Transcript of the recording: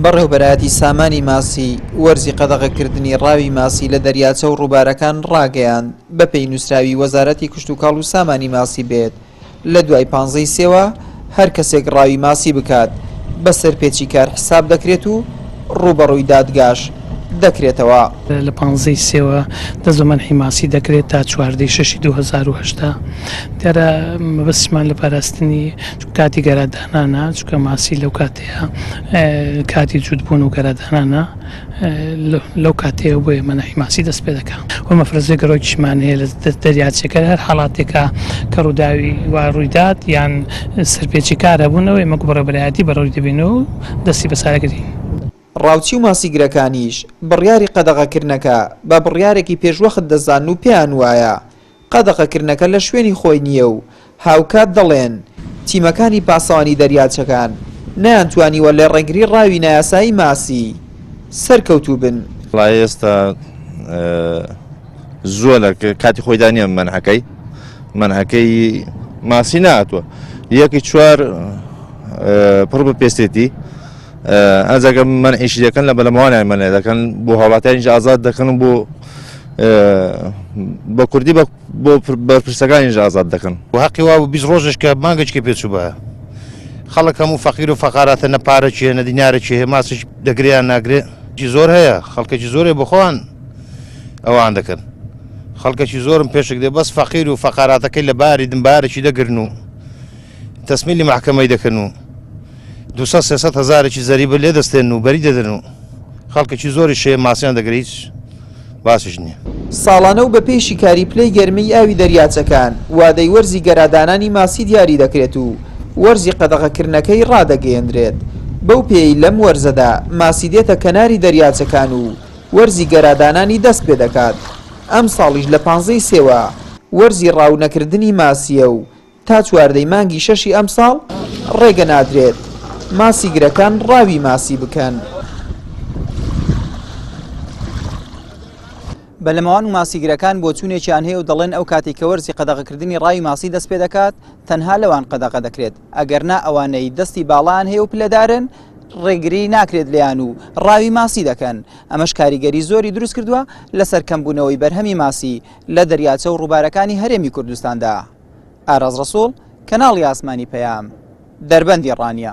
بەڕێوەبەرایەتی سامانی ماسی وەرزی قەدەغەکردنی ڕاوی ماسی لە دەریاچە و ڕووبارەکان ڕاگەیاند بە پێی نووسراوی وەزارەتی کشتوکاڵ و سامانی ماسی بێت لە دوای 15 سێوە هەر کەسێک ڕاوی ماسی بکات بە سەرپێچی کار حساب دەکرێت و ڕوبەڕووی دادگاش دەکرێتەوە. لە 15 سێوە دەزۆمەنحی ماسی دەکرێت تا 14/6/2008 دیارە مەبەستمان لە پاراستنی کاتی گەرادانانە چونکە ماسی لەو کاتەیە کاتی جوودبوون و گەرادانانە لەو کاتەیە بۆیە مەنەحی ماسی دەست پێ دەکات و مەفرەزێ گەڕۆکیشمان هەیە لە دەریاچەکە هەر حاڵاتێکە کە ڕووداوی وا ڕوویدات یان سەرپێچی کارە بوونەوە ئێمە بەڕێوەبەرایەتی بەڕێوەی دەبینەوە و دەستی بەسارەگرین. ڕاوچی و ماسیگرەکانیش بڕیاری قەدەغەکردنەکە بە بڕیارێکی پێشوەخت دەزان و پێیان وایە قەدەغەکردنەکە لە شوێنی خۆی نییە و هاوکات دەڵێن تیمەکانی پاسەوانی دەریاچەکان نەیانتوانیوە لە ڕێگری ڕاوی نایاسایی ماسی سەرکەوتوو بن. ئێستا زۆر لە کاتی خۆیدا نییە منهەکەی ماسی نهاتوە یەکی چوار پڕ بە پێستێتی ئەزەکە منعیشی دەکەن لە بەلەمەوانیان منێ دەکەن بۆ هاوڵاتیانیش ئازاد دەکەن بۆ بە کوردی بۆ بەرپرسەکانیش ئازاد دەکەن و حەقی وا بوو 20 ڕۆژش کە مانگەچکە پێچوو بە خەڵک هەموو فەقیر و فەقاراتە نەپارەچێ نەدینارەچێ ماسش دەگریان ناگرێ زۆر هەیە خەڵکێکی زۆرێ بخۆن ئەوان دەکەن خەڵکێکی زۆرم پێشک دێ بەس فەقیر و فەقاراتەکەی لە باری دنبارێکی دەگرن و تەسمیلی محکەمەی دەکەن و 200-300 هزارێکی زەریبە لێ دەستێن و بەری دەدەن و خەڵکێکی زۆری شێ ماسییان دەگریت باسش نییە. ساڵانە و بە پێشی کاری پلەی گەرمەی ئاوی دەریاچەکان وادەی وەرزی گەرادانانی ماسی دیاری دەکرێت و وەرزی قەدەغەکردنەکەی ڕادەگەیەندرێت بەو پێی لەم وەرزەدا ماسی دێتە کەناری دەریاچەکان و وەرزی گەرادانانی دەست پێ دەکات. ئەم ساڵیش لە 15 سێوە وەرزی ڕاونەکردنی ماسیە و تا 14 مانگی 6 ئەم ساڵ ڕێگە نادرێت ماسیگرەکان ڕاوی ماسی بکەن. بەلەمەوان و ماسیگرەکان بۆ چوونێکیان هەیە و دەڵێن ئەو کاتی کە وەرزی قەدەغەکردنی ڕاوی ماسی دەست پێ دەکات تەنها لەوان قەدەغە دەکرێت ئەگەرنا ئەوانەی دەستی باڵان هەیە و پلەدارن ڕێگری ناکرێت لێیان و ڕاوی ماسی دەکەن. ئەمەش کاریگەری زۆری دروست کردووە لەسەر کەمبوونەوەی بەرهەمی ماسی لە دەریاچە و ڕووبارەکانی هەرێمی کوردستاندا. ئاراز ڕەسوڵ، کەناڵی ئاسمانی پەیام، دەربەندی ڕانیە.